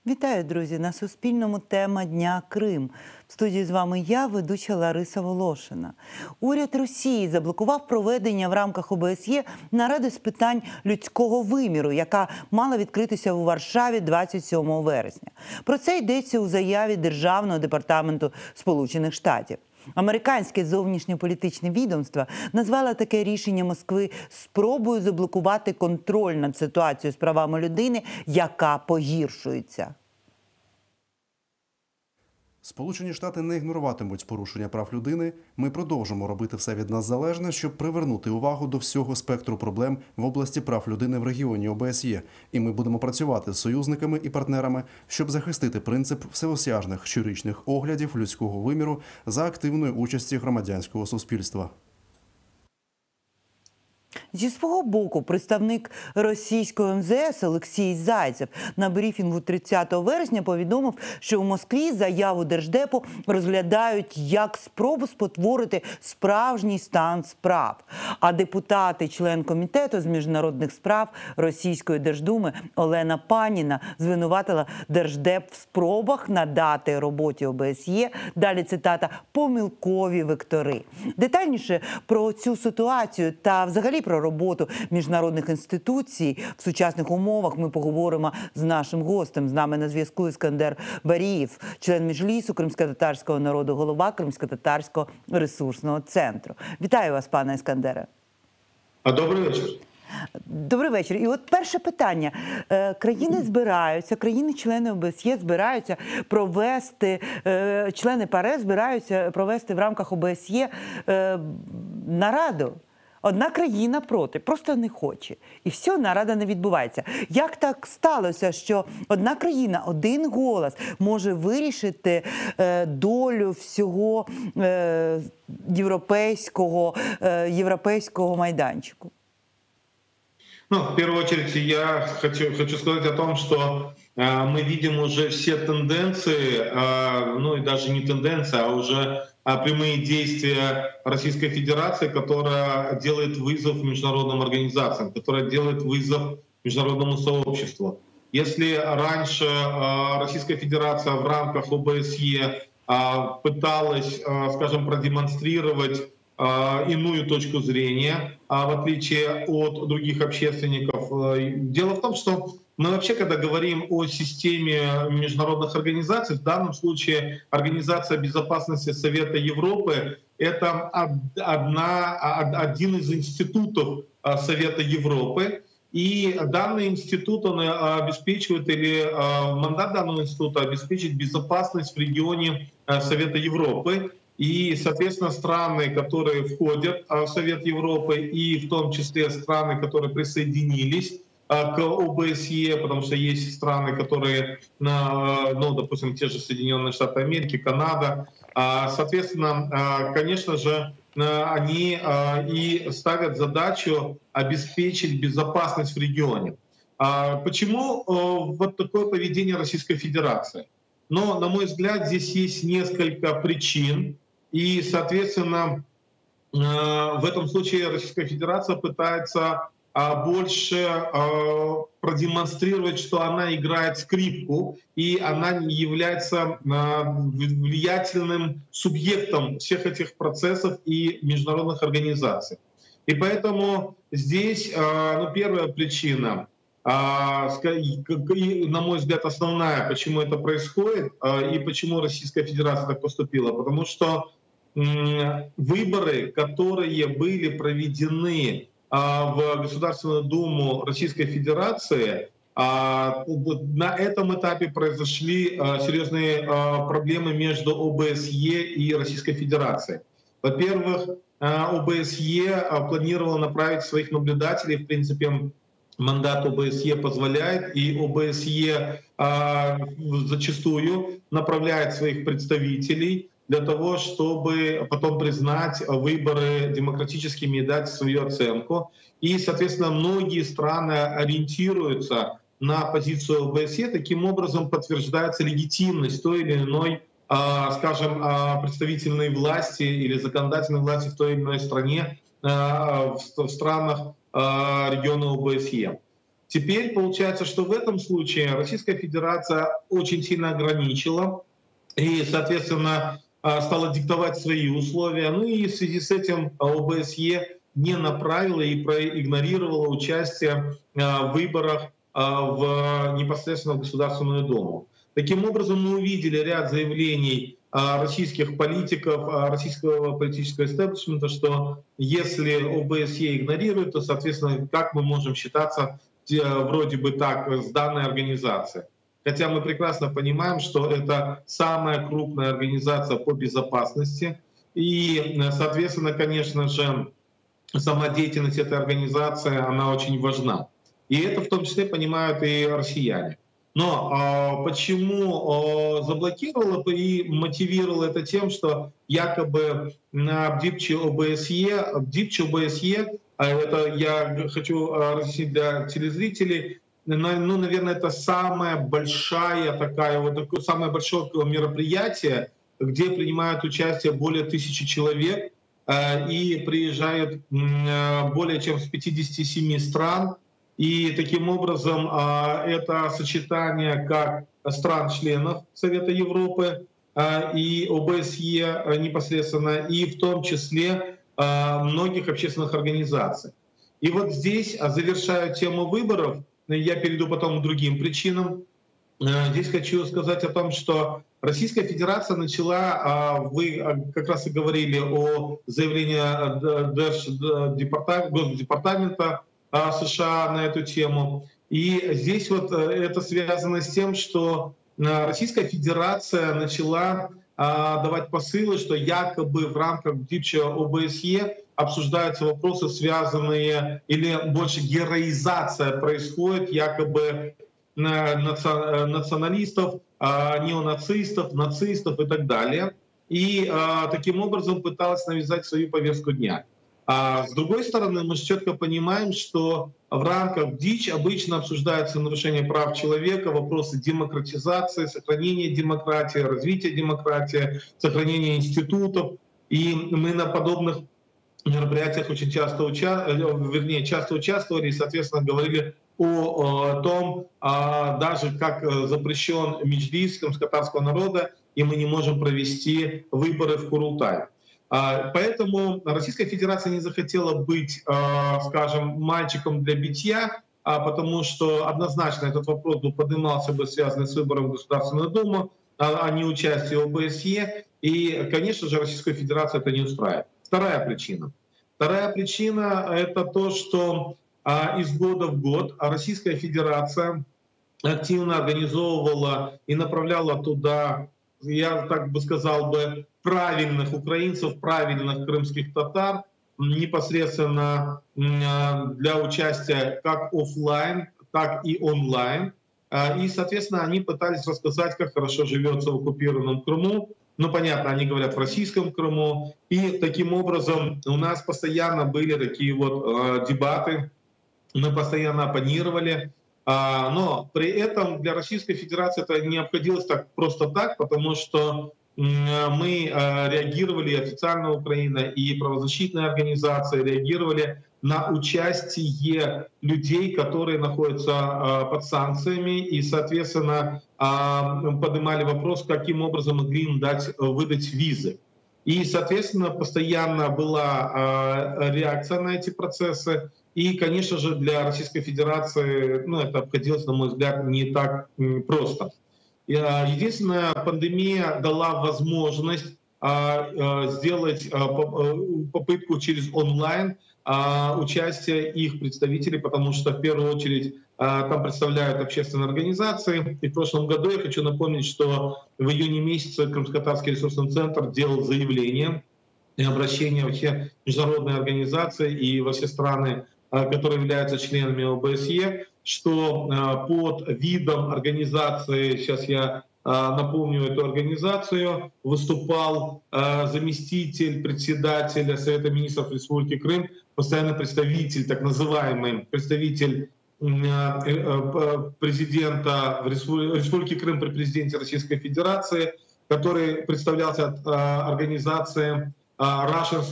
Вітаю, друзі! На Суспільному тема Дня Крим. В студії з вами я, ведуча Лариса Волошина. Уряд Росії заблокував проведення в рамках ОБСЄ наради з питань людського виміру, яка мала відкритися у Варшаві 27 вересня. Про це йдеться у заяві Державного департаменту Сполучених Штатів. Американське зовнішньополітичне відомство назвало таке рішення Москви спробою заблокувати контроль над ситуацією з правами людини, яка погіршується. Сполучені Штати не ігноруватимуть порушення прав людини. Ми продовжимо робити все від нас залежне, щоб привернути увагу до всього спектру проблем в області прав людини в регіоні ОБСЄ. І ми будемо працювати з союзниками і партнерами, щоб захистити принцип всеосяжних щорічних оглядів людського виміру за активної участі громадянського суспільства. Зі свого боку, представник російського МЗС Олексій Зайцев на брифінгу 30 вересня повідомив, що у Москві заяву Держдепу розглядають як спробу спотворити справжній стан справ. А депутат і член комітету з міжнародних справ Російської Держдуми Олена Паніна звинуватила Держдеп в спробах надати роботі ОБСЄ, далі цитата, «помилкові вектори». Детальніше про цю ситуацію та взагалі про роботу міжнародних інституцій в сучасних умовах ми поговоримо з нашим гостем. З нами на зв'язку Іскандер Барієв, член Меджлісу кримськотатарського народу, голова Кримськотатарського ресурсного центру. Вітаю вас, пане Іскандере. Добрий вечір. Добрий вечір. І от перше питання. Країни збираються, країни-члени ОБСЄ збираються провести, члени ПАРЄ збираються провести в рамках ОБСЄ нараду. Одна країна проти, просто не хоче. І все, нарада не відбувається. Як так сталося, що одна країна, один голос може вирішити долю всього європейського майданчику? Ну, в первую очередь я хочу сказать о том, что мы видим уже все тенденции, ну и даже не тенденции, а уже прямые действия Российской Федерации, которая делает вызов международным организациям, которая делает вызов международному сообществу. Если раньше Российская Федерация в рамках ОБСЕ пыталась, скажем, продемонстрировать иную точку зрения, в отличие от других общественников. Дело в том, что мы вообще, когда говорим о системе международных организаций, в данном случае Организация безопасности Совета Европы — это один из институтов Совета Европы, и данный институт он обеспечивает, или мандат данного института обеспечить безопасность в регионе Совета Европы. И, соответственно, страны, которые входят в Совет Европы, и в том числе страны, которые присоединились к ОБСЕ, потому что есть страны, которые, ну, допустим, те же Соединенные Штаты Америки, Канада, соответственно, конечно же, они и ставят задачу обеспечить безопасность в регионе. Почему вот такое поведение Российской Федерации? Но, на мой взгляд, здесь есть несколько причин. И, соответственно, в этом случае Российская Федерация пытается больше продемонстрировать, что она играет скрипку, и она не является влиятельным субъектом всех этих процессов и международных организаций. И поэтому здесь, ну, первая причина, на мой взгляд, основная, почему это происходит и почему Российская Федерация так поступила. Потому что выборы, которые были проведены в Государственную Думу Российской Федерации, на этом этапе произошли серьезные проблемы между ОБСЕ и Российской Федерацией. Во-первых, ОБСЕ планировало направить своих наблюдателей, в принципе, мандат ОБСЕ позволяет, и ОБСЕ зачастую направляет своих представителей для того, чтобы потом признать выборы демократическими и дать свою оценку. И, соответственно, многие страны ориентируются на позицию ОБСЕ, таким образом подтверждается легитимность той или иной, скажем, представительной власти или законодательной власти в той или иной стране, в странах региона ОБСЕ. Теперь получается, что в этом случае Российская Федерация очень сильно ограничила и, соответственно, стала диктовать свои условия. Ну и в связи с этим ОБСЕ не направила и проигнорировала участие в выборах в непосредственно в Государственную Думу. Таким образом, мы увидели ряд заявлений российских политиков, российского политического истеблишмента, что если ОБСЕ игнорирует, то, соответственно, как мы можем считаться вроде бы так с данной организацией. Хотя мы прекрасно понимаем, что это самая крупная организация по безопасности. И, соответственно, конечно же, сама деятельность этой организации, она очень важна. И это в том числе понимают и россияне. Но почему заблокировала и мотивировала это тем, что якобы на БДИПЧе ОБСЕ, это я хочу разъяснить для телезрителей, ну, наверное, это самое большое мероприятие, где принимают участие более 1000 человек и приезжают более чем с 57 стран. И таким образом это сочетание как стран-членов Совета Европы и ОБСЕ непосредственно, и в том числе многих общественных организаций. И вот здесь, завершая тему выборов, я перейду потом к другим причинам. Здесь хочу сказать о том, что Российская Федерация начала, вы как раз и говорили о заявлении Госдепартамента США на эту тему. И здесь вот это связано с тем, что Российская Федерация начала давать посылы, что якобы в рамках БДИПЧе ОБСЕ обсуждаются вопросы, связанные, или больше героизация происходит якобы националистов, неонацистов, нацистов и так далее. И таким образом пыталась навязать свою повестку дня. А с другой стороны, мы четко понимаем, что в рамках БДИЧ обычно обсуждаются нарушения прав человека, вопросы демократизации, сохранения демократии, развития демократии, сохранения институтов. И мы на подобных мероприятиях очень часто участвовали и, соответственно, говорили о том, даже как запрещен меджлис катарского народа, и мы не можем провести выборы в Курултай. Поэтому Российская Федерация не захотела быть, скажем, мальчиком для битья, потому что однозначно этот вопрос поднимался бы связанный с выбором в Государственную Думу, а не участие ОБСЕ. И, конечно же, Российскую Федерацию это не устраивает. Вторая причина. Вторая причина — это то, что из года в год Российская Федерация активно организовывала и направляла туда, я так бы сказал бы, правильных украинцев, правильных крымских татар непосредственно для участия как офлайн, так и онлайн. И, соответственно, они пытались рассказать, как хорошо живется в оккупированном Крыму. Ну, понятно, они говорят в российском Крыму. И таким образом у нас постоянно были такие вот дебаты, мы постоянно оппонировали. Но при этом для Российской Федерации это не обходилось так просто так, потому что мы реагировали, официально Украина и правозащитные организации реагировали на участие людей, которые находятся под санкциями, и, соответственно, поднимали вопрос, каким образом могли им выдать визы. И, соответственно, постоянно была реакция на эти процессы. И, конечно же, для Российской Федерации это обходилось, на мой взгляд, не так просто. Единственная, пандемия дала возможность сделать попытку через онлайн участия их представителей, потому что в первую очередь там представляют общественные организации. И в прошлом году, я хочу напомнить, что в июне месяце Крымско-Татарский ресурсный центр делал заявление и обращение во все международные организации и во все страны, которые являются членами ОБСЕ, что под видом организации, сейчас я напомню эту организацию, выступал заместитель председателя Совета министров Республики Крым, постоянный представитель, так называемый представитель президента Республики Крым при президенте Российской Федерации, который представлялся от организации Russian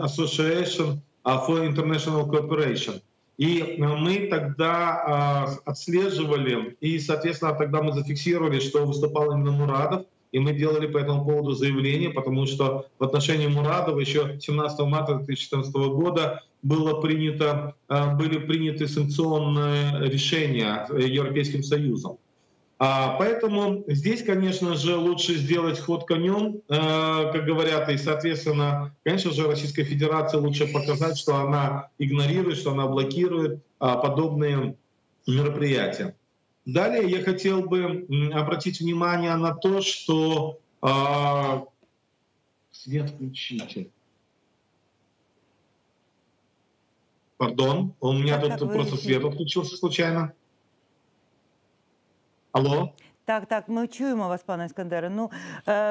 Association for International Cooperation. И мы тогда отслеживали, и, соответственно, тогда мы зафиксировали, что выступал именно Мурадов, и мы делали по этому поводу заявление, потому что в отношении Мурадова еще 17 марта 2014 года были приняты санкционные решения Европейским Союзом. Поэтому здесь, конечно же, лучше сделать ход конем, как говорят, и, соответственно, конечно же, Российской Федерации лучше показать, что она игнорирует, что она блокирует подобные мероприятия. Далее я хотел бы обратить внимание на то, что... Свет включите. Пардон, у меня тут просто свет отключился случайно. Алло? Так, ми чуємо вас, пане Іскандере. Ну,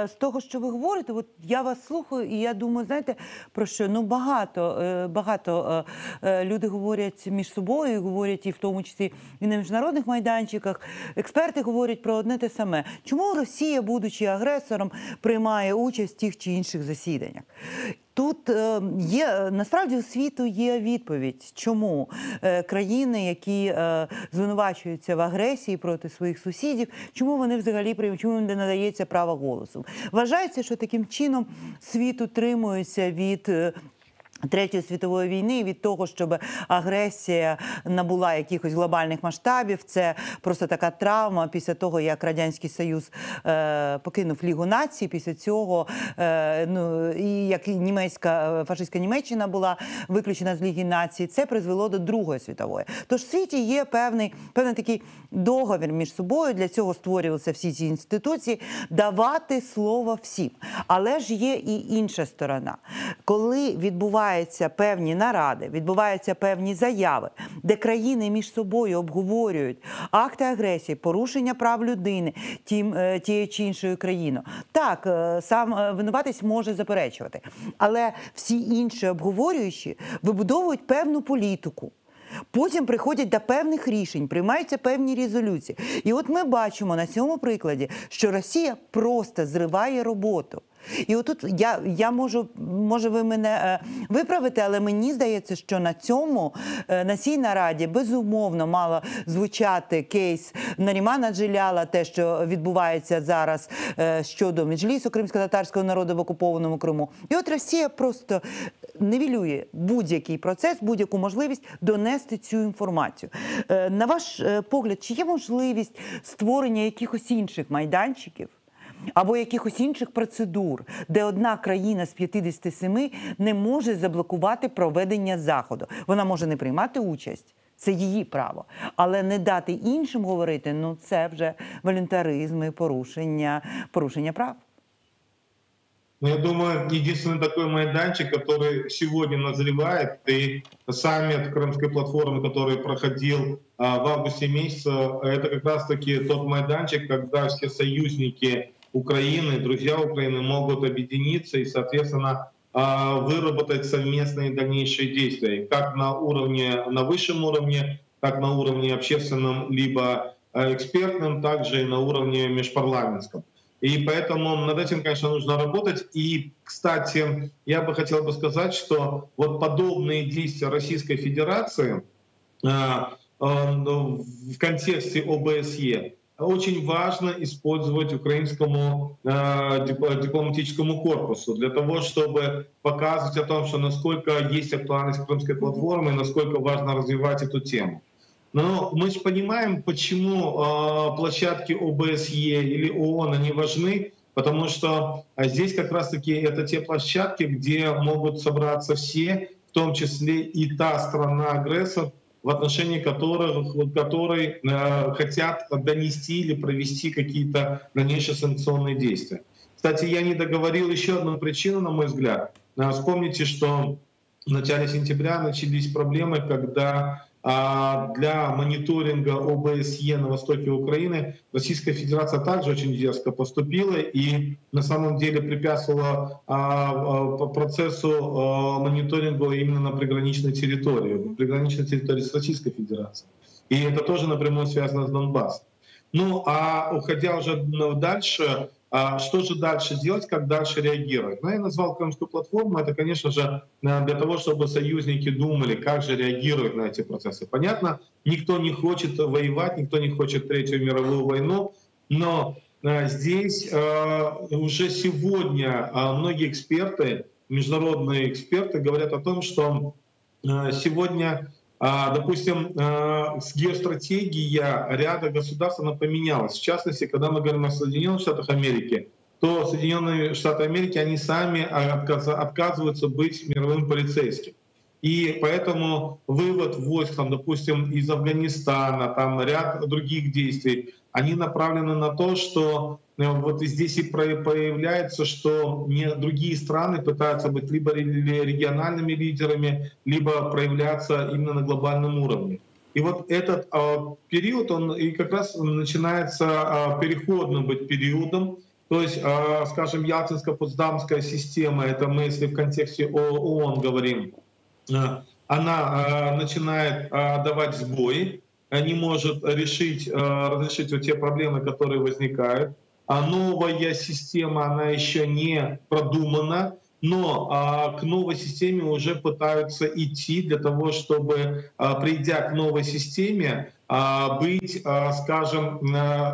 з того, що ви говорите, от я вас слухаю, і я думаю, знаєте, про що? Ну, багато люди говорять між собою, говорять і в тому числі і на міжнародних майданчиках. Експерти говорять про одне те саме. Чому Росія, будучи агресором, приймає участь в тих чи інших засіданнях? Тут є, насправді у світу є відповідь, чому країни, які звинувачуються в агресії проти своїх сусідів, чому вони взагалі приймають, чому їм не надається право голосу. Вважається, що таким чином світ утримується від Третьої світової війни, від того, щоб агресія набула якихось глобальних масштабів. Це просто така травма після того, як Радянський Союз покинув Лігу націй, після цього, і як фашистська Німеччина була виключена з Ліги націй, це призвело до Другої світової. Тож в світі є певний такий договір між собою, для цього створювалися всі ці інституції, давати слово всім. Але ж є і інша сторона. Коли відбуваються певні наради, відбуваються певні заяви, де країни між собою обговорюють акти агресії, порушення прав людини тією чи іншою країною. Так, сам винуватець може заперечувати, але всі інші обговорюючі вибудовують певну політику. Потім приходять до певних рішень, приймаються певні резолюції. І от ми бачимо на цьому прикладі, що Росія просто зриває роботу. І отут я може ви мене виправите, але мені здається, що на цій нараді безумовно мало звучати кейс Нарімана Джеляла, те, що відбувається зараз щодо Меджлісу кримсько-татарського народу в окупованому Криму. І от Росія просто нівелює будь-який процес, будь-яку можливість донести цю інформацію. На ваш погляд, чи є можливість створення якихось інших майданчиків, або якихось інших процедур, де одна країна з 57 не може заблокувати проведення заходу? Вона може не приймати участь, це її право. Але не дати іншим говорити, це вже волюнтаризм і порушення прав. Я думаю, единственный такой майданчик, который сегодня назревает, и саммит Крымской платформы, который проходил в августе месяце, это как раз-таки тот майданчик, когда все союзники Украины, друзья Украины могут объединиться и, соответственно, выработать совместные дальнейшие действия, как на высшем уровне, так на уровне общественном, либо экспертном, также и на уровне межпарламентском. И поэтому над этим, конечно, нужно работать. И, кстати, я бы хотел сказать, что вот подобные действия Российской Федерации в контексте ОБСЕ очень важно использовать украинскому дипломатическому корпусу для того, чтобы показывать о том, что насколько есть актуальность Крымской платформы и насколько важно развивать эту тему. Но мы же понимаем, почему площадки ОБСЕ или ООН, они важны, потому что здесь как раз-таки это те площадки, где могут собраться все, в том числе и та страна-агрессор, в отношении которой хотят донести или провести какие-то дальнейшие санкционные действия. Кстати, я не договорил еще одну причину, на мой взгляд. Вспомните, что в начале сентября начались проблемы, когда для мониторинга ОБСЕ на востоке Украины Российская Федерация также очень дерзко поступила и на самом деле препятствовала процессу мониторинга именно на приграничной территории с Российской Федерацией. И это тоже напрямую связано с Донбассом. Ну а уходя уже дальше, что же дальше делать, как дальше реагировать. Но я назвал Крымскую платформу, это, конечно же, для того, чтобы союзники думали, как же реагировать на эти процессы. Понятно, никто не хочет воевать, никто не хочет Третью мировую войну, но здесь уже сегодня многие эксперты, международные эксперты говорят о том, что сегодня, допустим, геостратегия ряда государств она поменялась. В частности, когда мы говорим о Соединенных Штатах Америки, то Соединенные Штаты Америки, они сами отказываются быть мировым полицейским. И поэтому вывод войск, там, допустим, из Афганистана, там ряд других действий, они направлены на то, что вот здесь и проявляется, что другие страны пытаются быть либо региональными лидерами, либо проявляться именно на глобальном уровне. И вот этот период, он и как раз начинается переходным быть периодом. То есть, скажем, Ялтинско-Потсдамская система, это мы, если в контексте ООН говорим, она начинает давать сбои, не может разрешить вот те проблемы, которые возникают. А новая система, она еще не продумана, но к новой системе уже пытаются идти для того, чтобы, придя к новой системе, быть, скажем,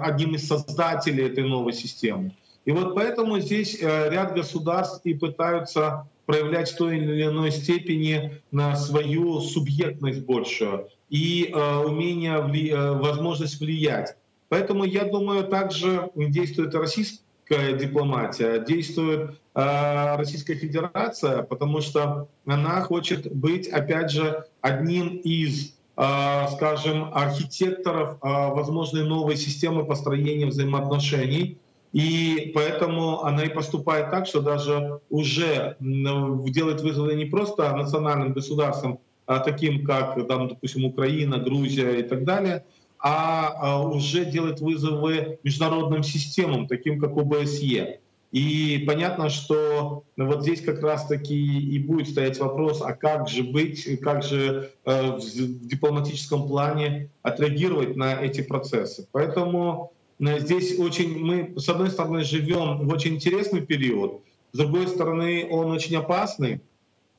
одним из создателей этой новой системы. И вот поэтому здесь ряд государств и пытаются проявлять в той или иной степени на свою субъектность большую и возможность влиять. Поэтому, я думаю, также действует российская дипломатия, действует Российская Федерация, потому что она хочет быть, опять же, одним из, скажем, архитекторов возможной новой системы построения взаимоотношений. И поэтому она и поступает так, что даже уже делает вызовы не просто национальным государствам, таким как, там, допустим, Украина, Грузия и так далее, а уже делает вызовы международным системам, таким как ОБСЕ. И понятно, что вот здесь как раз-таки и будет стоять вопрос, а как же быть, как же в дипломатическом плане отреагировать на эти процессы. Поэтому здесь мы, с одной стороны, живем в очень интересный период, с другой стороны, он очень опасный,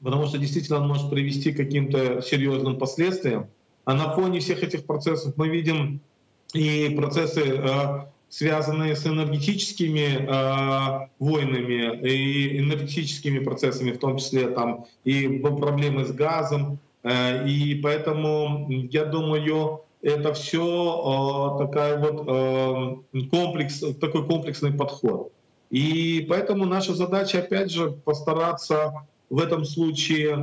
потому что действительно он может привести к каким-то серьезным последствиям. А на фоне всех этих процессов мы видим и процессы, связанные с энергетическими войнами и энергетическими процессами, в том числе там и проблемы с газом. И поэтому, я думаю, это все такой комплексный подход. И поэтому наша задача, опять же, постараться в этом случае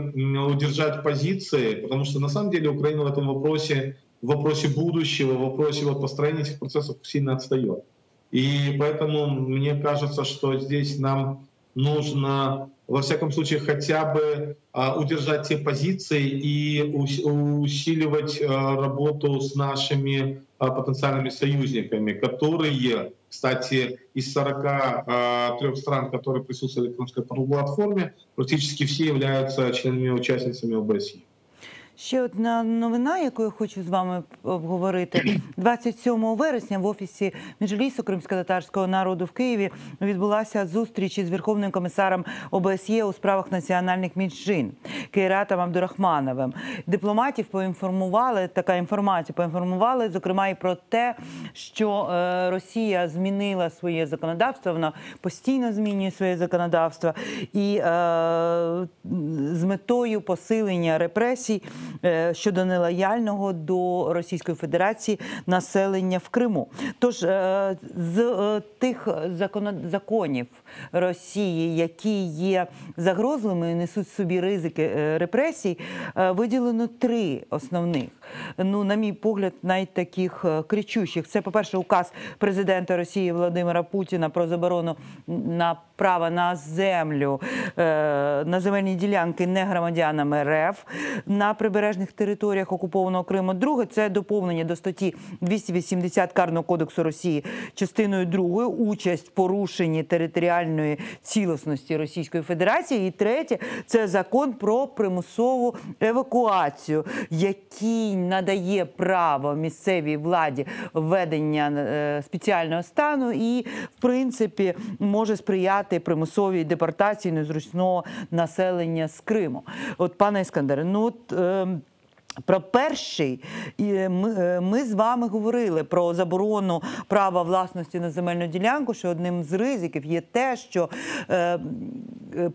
удержать позиции, потому что на самом деле Украина в этом вопросе, в вопросе будущего, в вопросе построения этих процессов сильно отстает. И поэтому мне кажется, что здесь нам нужно, во всяком случае, хотя бы удержать те позиции и усиливать работу с нашими потенциальными союзниками, которые, кстати, из 43 стран, которые присутствовали в Крымской платформе, практически все являются членами-учасницами ОБСЄ. Ще одна новина, яку я хочу з вами обговорити. 27 вересня в офісі Меджлісу кримськотатарського народу в Києві відбулася зустріч із Верховним комісаром ОБСЄ у справах національних меншин Кейратом Абдурахмановим. Дипломатів поінформували, зокрема, і про те, що Росія змінила своє законодавство, вона постійно змінює своє законодавство, і з метою посилення репресій щодо нелояльного до Російської Федерації населення в Криму. Тож з тих законів Росії, які є загрозливими і несуть в собі ризики репресій, виділено 3 основних. Ну, на мій погляд, навіть таких кричущих. Це, по-перше, указ президента Росії Володимира Путіна про заборону на право на землю, на земельні ділянки не громадянам РФ, на прибережні прибережних територіях окупованого Криму. Друге – це доповнення до статті 280 Карного кодексу Росії частиною 2 участь в порушенні територіальної цілісності Російської Федерації. І третє – це закон про примусову евакуацію, який надає право місцевій владі введення спеціального стану і, в принципі, може сприяти примусовій депортації незручного населення з Криму. От, пане Іскандере, про перший ми з вами говорили про заборону права власності на земельну ділянку, що одним з ризиків є те, що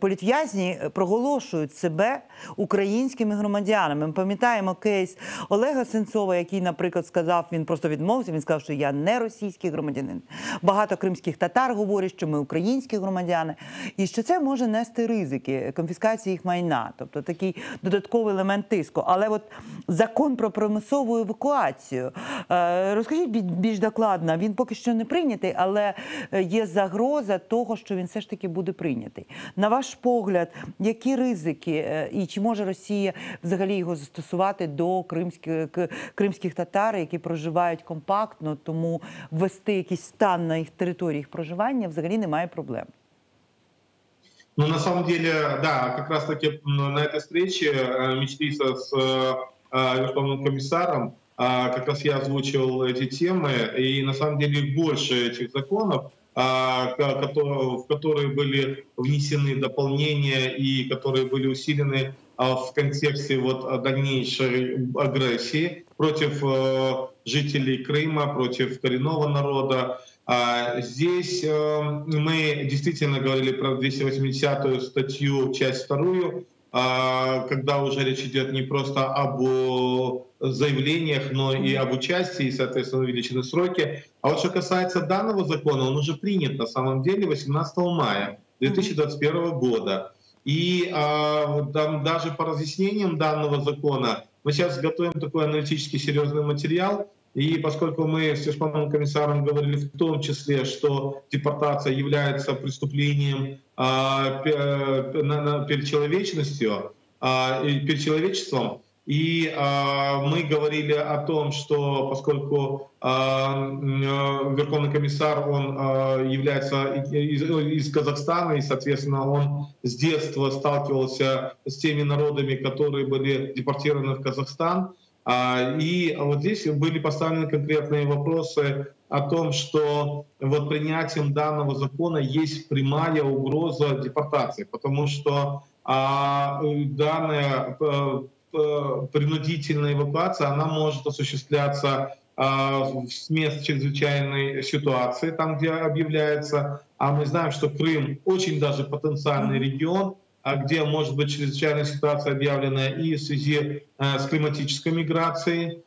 політв'язні проголошують себе українськими громадянами. Ми пам'ятаємо кейс Олега Сенцова, який, наприклад, сказав, він просто відмовився, він сказав, що я не російський громадянин. Багато кримських татар говорять, що ми українські громадяни, і що це може нести ризики конфіскації їх майна, тобто такий додатковий елемент тиску. Але от закон про примусову евакуацію, розкажіть більш докладно, він поки що не прийнятий, але є загроза того, що він все ж таки буде прийнятий. На ваш погляд, які ризики і чи може Росія взагалі його застосувати до кримських татар, які проживають компактно, тому ввести якийсь стан на їх території їх проживання взагалі немає проблем? Ну, на самом деле, да, как раз-таки на этой встрече Мечтиса с Верховным комиссаром как раз я озвучил эти темы, и на самом деле больше этих законов, в которые были внесены дополнения и которые были усилены в контексте вот дальнейшей агрессии против жителей Крыма, против коренного народа. Здесь мы действительно говорили про 280-ю статью, часть 2, когда уже речь идет не просто об заявлениях, но и об участии, и, соответственно, увеличены сроки. А вот что касается данного закона, он уже принят на самом деле 18 мая 2021 года. И там даже по разъяснениям данного закона мы сейчас готовим такой аналитический серьезный материал. И поскольку мы с Верховным комиссаром говорили в том числе, что депортация является преступлением перед человечностью, перед человечеством, и мы говорили о том, что поскольку Верховный комиссар, он является из Казахстана, и, соответственно, он с детства сталкивался с теми народами, которые были депортированы в Казахстан. И вот здесь были поставлены конкретные вопросы о том, что вот принятием данного закона есть прямая угроза депортации, потому что данная принудительная эвакуация, она может осуществляться с мест чрезвычайной ситуации, там, где объявляется. А мы знаем, что Крым очень даже потенциальный регион, где может быть чрезвычайная ситуация объявлена и в связи с климатической миграцией.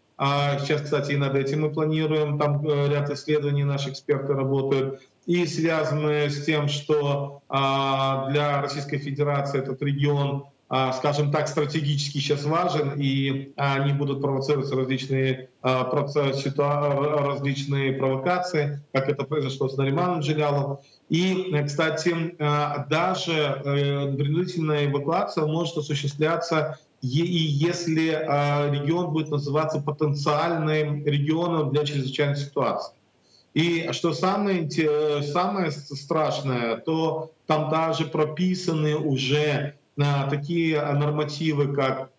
Сейчас, кстати, и над этим мы планируем, там ряд исследований наши эксперты работают, и связанные с тем, что для Российской Федерации этот регион, скажем так, стратегически сейчас важен, и они будут провоцироваться различные провокации, как это произошло с Нариманом Джелялом. И, кстати, даже принудительная эвакуация может осуществляться, и если регион будет называться потенциальным регионом для чрезвычайной ситуации. И что самое страшное, то там даже прописаны уже такие нормативы, как,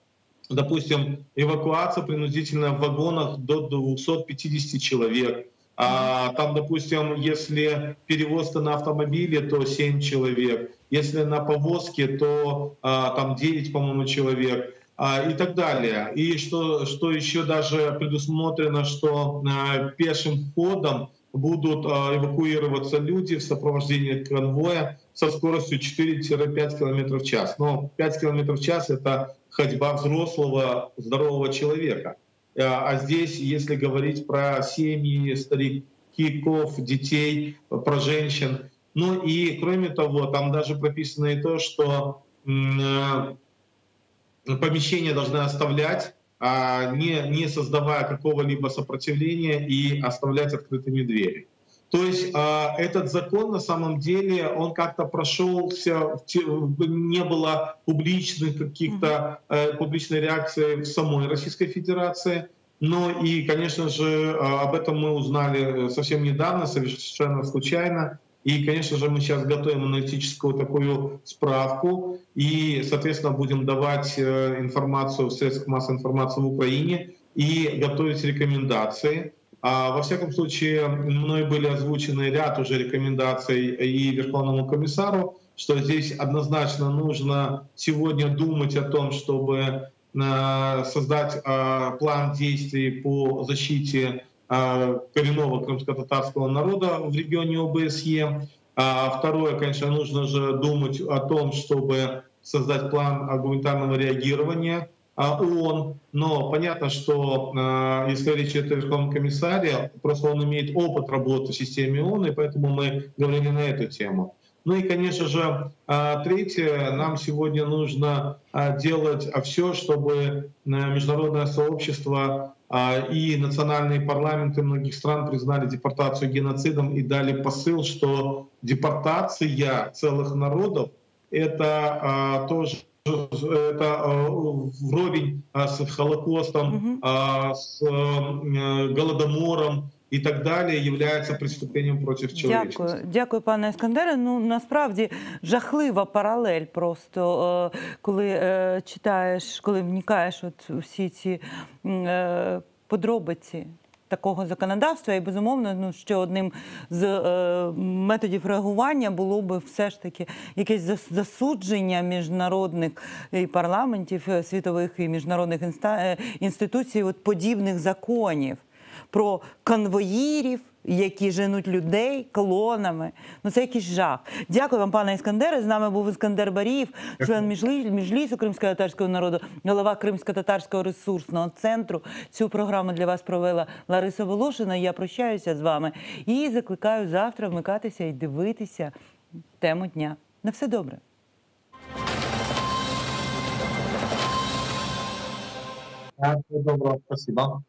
допустим, эвакуация принудительная в вагонах до 250 человек. Там, допустим, если перевозка на автомобиле, то 7 человек. Если на повозке, то там 9, по-моему, человек. И так далее. И что еще даже предусмотрено, что пешим ходом будут эвакуироваться люди в сопровождении конвоя со скоростью 4-5 км в час. Но 5 км в час — это ходьба взрослого, здорового человека. А здесь, если говорить про семьи, стариков, детей, про женщин. Ну и кроме того, там даже прописано и то, что помещения должны оставлять, не создавая какого-либо сопротивления, и оставлять открытыми двери. То есть этот закон на самом деле, он как-то прошелся, не было публичных каких-то публичной реакции в самой Российской Федерации. Но и, конечно же, об этом мы узнали совсем недавно, совершенно случайно. И, конечно же, мы сейчас готовим аналитическую такую справку и, соответственно, будем давать информацию в средствах массовой информации в Украине и готовить рекомендации. Во всяком случае, мной были озвучены ряд уже рекомендаций и Верховному комиссару, что здесь однозначно нужно сегодня думать о том, чтобы создать план действий по защите коренного крымско-татарского народа в регионе ОБСЕ. Второе, конечно, нужно же думать о том, чтобы создать план гуманитарного реагирования ООН. Но понятно, что если речь идет о Верховном комиссаре, просто он имеет опыт работы в системе ООН, и поэтому мы говорили на эту тему. Ну и, конечно же, третье, нам сегодня нужно делать все, чтобы международное сообщество и национальные парламенты многих стран признали депортацию геноцидом и дали посыл, что депортация целых народов — это тоже вровень с Холокостом, с Голодомором и так далі, являється преступлением проти чоловічності. Дякую, пане Іскандере. Ну, насправді, жахлива паралель просто, коли читаєш, коли вникаєш от у всі ці подробиці такого законодавства. І, безумовно, ну, ще одним з методів реагування було би все ж таки якесь засудження міжнародних і парламентів світових і міжнародних інституцій от подібних законів про конвоїрів, які женуть людей колонами. Ну, це якийсь жах. Дякую вам, пане Іскандере. З нами був Іскандер Барієв, член Міжлісу кримсько-татарського народу, голова Кримсько-татарського ресурсного центру. Цю програму для вас провела Лариса Волошина. Я прощаюся з вами і закликаю завтра вмикатися і дивитися тему дня. На все добре. Доброго, спасибо.